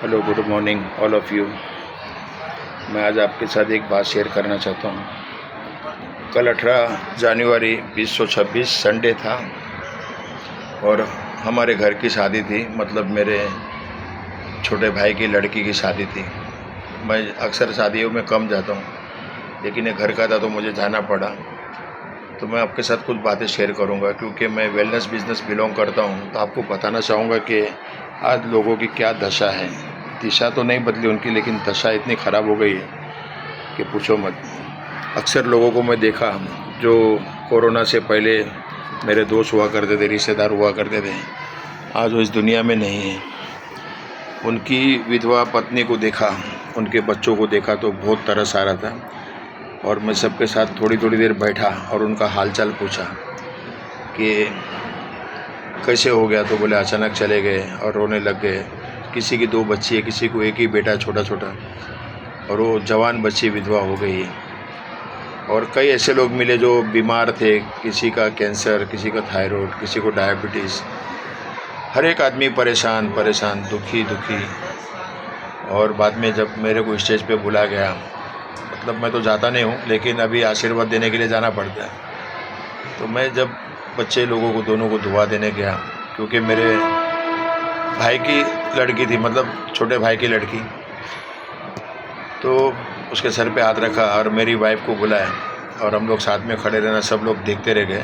Hello, good morning all of you. मैं आज आपके साथ एक बात शेयर करना चाहता हूँ। कल 18 जनवरी 2026 संडे था और हमारे घर की शादी थी, मतलब मेरे छोटे भाई की लड़की की शादी थी। मैं अक्सर शादियों में कम जाता हूँ, लेकिन ये घर का था तो मुझे जाना पड़ा। तो मैं आपके साथ कुछ बातें शेयर करूँगा, क्योंकि मैं वेलनेस बिज़नेस बिलोंग करता हूँ। तो आपको बताना चाहूँगा कि आज लोगों की क्या दशा है। दिशा तो नहीं बदली उनकी, लेकिन दशा इतनी ख़राब हो गई है कि पूछो मत। अक्सर लोगों को मैं देखा जो कोरोना से पहले मेरे दोस्त हुआ करते थे, रिश्तेदार हुआ करते थे, आज वो इस दुनिया में नहीं है। उनकी विधवा पत्नी को देखा, उनके बच्चों को देखा तो बहुत तरस आ रहा था। और मैं सबके साथ थोड़ी थोड़ी देर बैठा और उनका हालचाल पूछा कि कैसे हो गया। तो बोले अचानक चले गए और रोने लग गए। किसी की 2 बच्ची है, किसी को एक ही बेटा छोटा छोटा, और वो जवान बच्ची विधवा हो गई है। और कई ऐसे लोग मिले जो बीमार थे, किसी का कैंसर, किसी का थायराइड, किसी को डायबिटीज़। हर एक आदमी परेशान परेशान, दुखी दुखी। और बाद में जब मेरे को स्टेज पे बुला गया, मतलब मैं तो जाता नहीं हूँ, लेकिन अभी आशीर्वाद देने के लिए जाना पड़ता है। तो मैं जब बच्चे लोगों को दोनों को दुआ देने गया, क्योंकि मेरे भाई की लड़की थी, मतलब छोटे भाई की लड़की, तो उसके सर पे हाथ रखा और मेरी वाइफ को बुलाया और हम लोग साथ में खड़े रहना, सब लोग देखते रह गए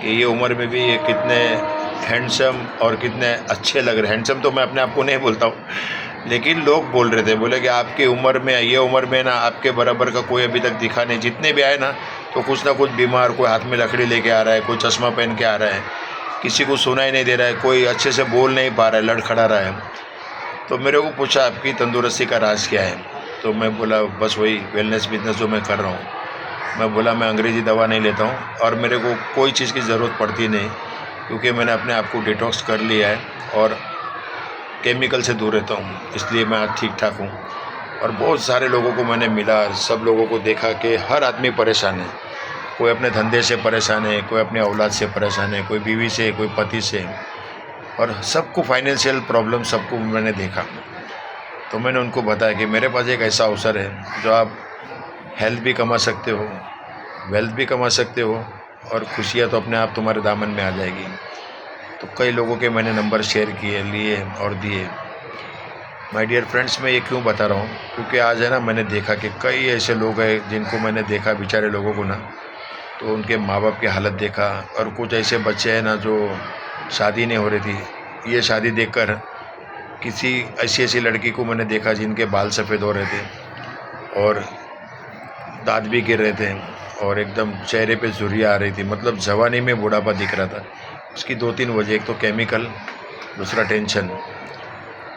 कि ये उम्र में भी ये कितने हैंडसम और कितने अच्छे लग रहे। हैंडसम तो मैं अपने आप को नहीं बोलता हूँ, लेकिन लोग बोल रहे थे, बोले कि आपकी उम्र में, ये उम्र में ना आपके बराबर का कोई अभी तक दिखा नहीं। जितने भी आए ना तो कुछ ना कुछ बीमार, कोई हाथ में लकड़ी लेके आ रहा है, कोई चश्मा पहन के आ रहा है, किसी को सुनाई नहीं दे रहा है, कोई अच्छे से बोल नहीं पा रहा है, लड़खड़ा रहा है। तो मेरे को पूछा आपकी तंदुरुस्ती का राज क्या है। तो मैं बोला बस वही वेलनेस बिजनेस जो मैं कर रहा हूँ। मैं बोला मैं अंग्रेज़ी दवा नहीं लेता हूँ और मेरे को कोई चीज़ की ज़रूरत पड़ती नहीं, क्योंकि मैंने अपने आप को डिटॉक्स कर लिया है और केमिकल से दूर रहता हूँ, इसलिए मैं आज ठीक ठाक हूँ। और बहुत सारे लोगों को मैंने मिला, सब लोगों को देखा कि हर आदमी परेशान है। कोई अपने धंधे से परेशान है, कोई अपनी औलाद से परेशान है, कोई बीवी से, कोई पति से, और सबको फाइनेंशियल प्रॉब्लम, सबको मैंने देखा। तो मैंने उनको बताया कि मेरे पास एक ऐसा अवसर है जो आप हेल्थ भी कमा सकते हो, वेल्थ भी कमा सकते हो, और खुशियाँ तो अपने आप तुम्हारे दामन में आ जाएगी। तो कई लोगों के मैंने नंबर शेयर किए, लिए और दिए। माय डियर फ्रेंड्स, मैं ये क्यों बता रहा हूँ, क्योंकि आज है ना, मैंने देखा कि कई ऐसे लोग हैं जिनको मैंने देखा, बेचारे लोगों को ना, तो उनके माँ बाप की हालत देखा। और कुछ ऐसे बच्चे हैं ना जो शादी नहीं हो रही थी, ये शादी देखकर किसी ऐसी ऐसी लड़की को मैंने देखा जिनके बाल सफ़ेद हो रहे थे और दांत भी गिर रहे थे और एकदम चेहरे पे झुर्रियाँ आ रही थी, मतलब जवानी में बुढ़ापा दिख रहा था। उसकी 2-3 वजह, एक तो केमिकल, दूसरा टेंशन,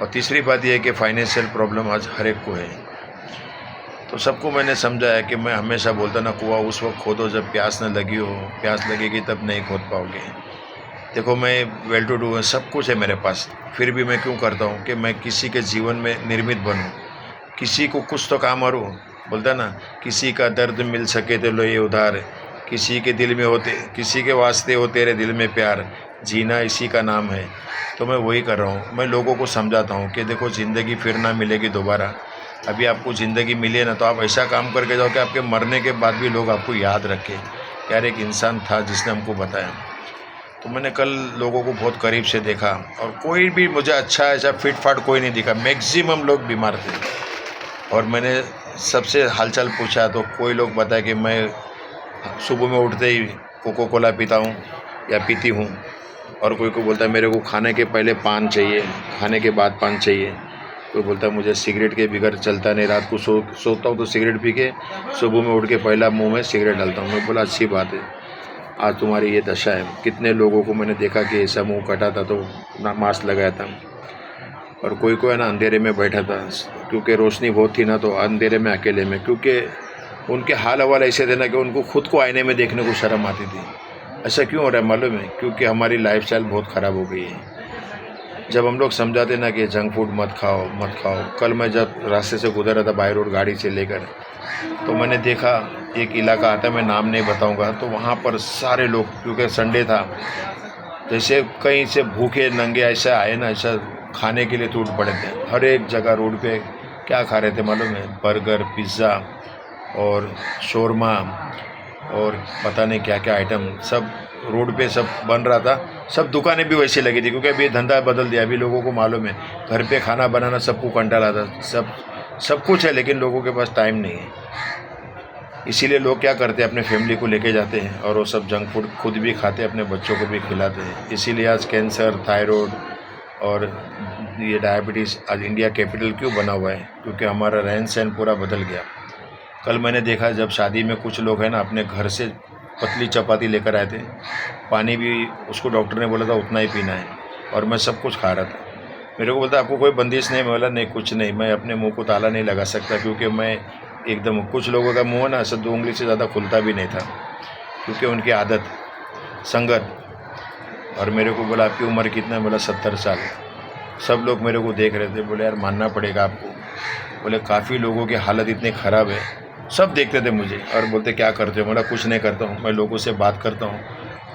और तीसरी बात यह है कि फाइनेंशियल प्रॉब्लम आज हर एक को है। तो सबको मैंने समझाया कि मैं हमेशा बोलता ना, कुआं उस वक्त खोदो जब प्यास न लगी हो, प्यास लगेगी तब नहीं खोद पाओगे। देखो मैं वेल टू डू है, सब कुछ है मेरे पास, फिर भी मैं क्यों करता हूँ कि मैं किसी के जीवन में निर्मित बनूँ, किसी को कुछ तो काम करूँ। बोलता ना, किसी का दर्द मिल सके तो लो ये उधार, किसी के दिल में होते, किसी के वास्ते हो तेरे दिल में प्यार, जीना इसी का नाम है। तो मैं वही कर रहा हूँ। मैं लोगों को समझाता हूँ कि देखो ज़िंदगी फिर ना मिलेगी दोबारा। अभी आपको ज़िंदगी मिली है ना, तो आप ऐसा काम करके जाओ कि आपके मरने के बाद भी लोग आपको याद रखें, यार एक इंसान था जिसने हमको बताया। तो मैंने कल लोगों को बहुत करीब से देखा और कोई भी मुझे अच्छा ऐसा फिट फाट कोई नहीं दिखा, मैक्सिमम लोग बीमार थे। और मैंने सबसे हालचाल पूछा तो कोई लोग बताए कि मैं सुबह में उठते ही कोको कोला पीता हूँ या पीती हूँ, और कोई को बोलता है मेरे को खाने के पहले पान चाहिए, खाने के बाद पान चाहिए। कोई बोलता है मुझे सिगरेट के बगैर चलता नहीं, रात को सोता हूँ तो सिगरेट पी के सुबह में उठ के पहला मुंह में सिगरेट डालता हूँ। मैं बोला अच्छी बात है, आज तुम्हारी ये दशा है। कितने लोगों को मैंने देखा कि ऐसा मुंह कटा था तो ना मास्क लगाया था, और कोई है ना अंधेरे में बैठा था, क्योंकि रोशनी बहुत थी ना, तो अंधेरे में अकेले में, क्योंकि उनके हाल हवाल ऐसे थे ना कि उनको खुद को आईने में देखने को शर्म आती थी। ऐसा क्यों हो रहा है मालूम है? क्योंकि हमारी लाइफस्टाइल बहुत ख़राब हो गई है। जब हम लोग समझाते ना कि जंक फूड मत खाओ मत खाओ। कल मैं जब रास्ते से गुजर रहा था बाई रोड गाड़ी से लेकर, तो मैंने देखा एक इलाका आता है, मैं नाम नहीं बताऊंगा, तो वहाँ पर सारे लोग, क्योंकि संडे था, जैसे कहीं से भूखे नंगे ऐसा आए ना, ऐसा खाने के लिए टूट पड़े थे। हर एक जगह रोड पे क्या खा रहे थे मालूम है? बर्गर, पिज़्ज़ा और शोरमा और पता नहीं क्या क्या आइटम सब रोड पे सब बन रहा था। सब दुकानें भी वैसी लगी थी, क्योंकि अभी धंधा बदल दिया। अभी लोगों को मालूम है घर पे खाना बनाना सबको कंटाल आता। सब कुछ है, लेकिन लोगों के पास टाइम नहीं है। इसीलिए लोग क्या करते हैं, अपने फैमिली को लेके जाते हैं और वो सब जंक फूड खुद भी खाते हैं, अपने बच्चों को भी खिलाते हैं। इसीलिए आज कैंसर, थायराइड और ये डायबिटीज़ आज इंडिया कैपिटल क्यों बना हुआ है? क्योंकि हमारा रहन सहन पूरा बदल गया। कल मैंने देखा जब शादी में कुछ लोग हैं ना, अपने घर से पतली चपाती लेकर आए थे। पानी भी उसको डॉक्टर ने बोला था उतना ही पीना है, और मैं सब कुछ खा रहा था। मेरे को बोलता आपको कोई बंदिश नहीं? मैं बोला नहीं, कुछ नहीं, मैं अपने मुंह को ताला नहीं लगा सकता, क्योंकि मैं एकदम, कुछ लोगों का मुंह ना सब 2 उंगली से ज़्यादा खुलता भी नहीं था, क्योंकि उनकी आदत, संगत। और मेरे को बोला आपकी उम्र कितना है? बोला 70 साल। सब लोग मेरे को देख रहे थे। बोले यार मानना पड़ेगा आपको। बोले काफ़ी लोगों की हालत इतनी ख़राब है। सब देखते थे मुझे और बोलते क्या करते हो? बोला कुछ नहीं करता हूँ, मैं लोगों से बात करता हूँ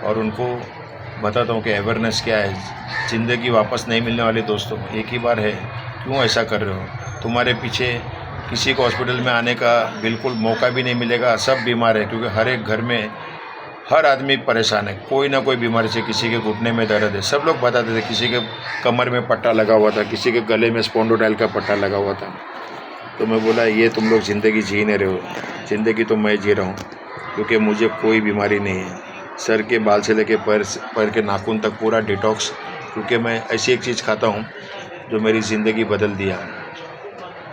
और उनको बताता हूँ कि अवेयरनेस क्या है। ज़िंदगी वापस नहीं मिलने वाली दोस्तों, एक ही बार है, क्यों ऐसा कर रहे हो? तुम्हारे पीछे किसी को हॉस्पिटल में आने का बिल्कुल मौका भी नहीं मिलेगा। सब बीमार है, क्योंकि हर एक घर में हर आदमी परेशान है, कोई ना कोई बीमारी से। किसी के घुटने में दर्द है, सब लोग बताते थे। किसी के कमर में पट्टा लगा हुआ था, किसी के गले में स्पॉन्डोटाइल का पट्टा लगा हुआ था। तो मैं बोला ये तुम लोग ज़िंदगी जी नहीं रहे हो, ज़िंदगी तो मैं जी रहा हूँ, क्योंकि मुझे कोई बीमारी नहीं है। सर के बाल से लेके पैर के नाखून तक पूरा डिटॉक्स, क्योंकि मैं ऐसी एक चीज़ खाता हूँ जो मेरी ज़िंदगी बदल दिया।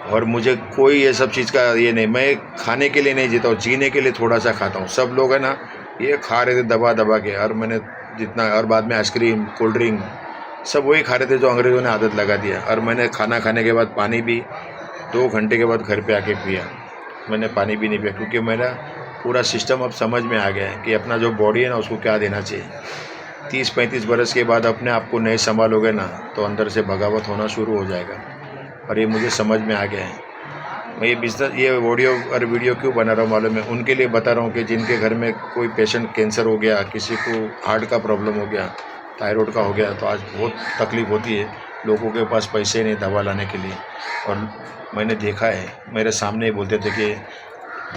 और मुझे कोई ये सब चीज़ का ये नहीं, मैं खाने के लिए नहीं जीता हूँ, जीने के लिए थोड़ा सा खाता हूँ। सब लोग है ना ये खा रहे थे दबा दबा के, और मैंने जितना, और बाद में आइसक्रीम, कोल्ड ड्रिंक सब वही खा रहे थे जो अंग्रेज़ों ने आदत लगा दिया। और मैंने खाना खाने के बाद पानी भी 2 घंटे के बाद घर पे आके पिया। मैंने पानी भी नहीं पिया, क्योंकि मेरा पूरा सिस्टम अब समझ में आ गया है कि अपना जो बॉडी है ना उसको क्या देना चाहिए। 30-35 बरस के बाद अपने आप को नहीं संभालोगे ना तो अंदर से बगावत होना शुरू हो जाएगा, और ये मुझे समझ में आ गया है। मैं ये बिजनेस, ये ऑडियो और वीडियो क्यों बना रहा हूँ मालूम है? उनके लिए बता रहा हूँ कि जिनके घर में कोई पेशेंट कैंसर हो गया, किसी को हार्ट का प्रॉब्लम हो गया, थायराइड का हो गया, तो आज बहुत तकलीफ़ होती है। लोगों के पास पैसे नहीं दवा लाने के लिए। और मैंने देखा है, मेरे सामने ही बोलते थे कि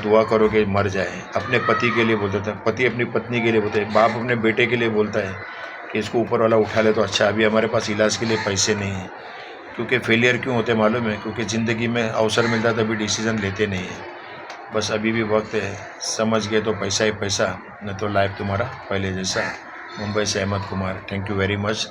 दुआ करो कि मर जाए। अपने पति के लिए बोलते थे, पति अपनी पत्नी के लिए बोलते हैं, बाप अपने बेटे के लिए बोलता है कि इसको ऊपर वाला उठा ले तो अच्छा। अभी हमारे पास इलाज के लिए पैसे नहीं हैं। क्योंकि फेलियर क्यों होते मालूम है? क्योंकि ज़िंदगी में अवसर मिलता है तभी डिसीज़न लेते नहीं हैं। बस अभी भी वक्त है, समझ गए तो पैसा ही पैसा, नहीं तो लाइफ तुम्हारा पहले जैसा। मुंबई से Ahmad Kumar, thank you very much.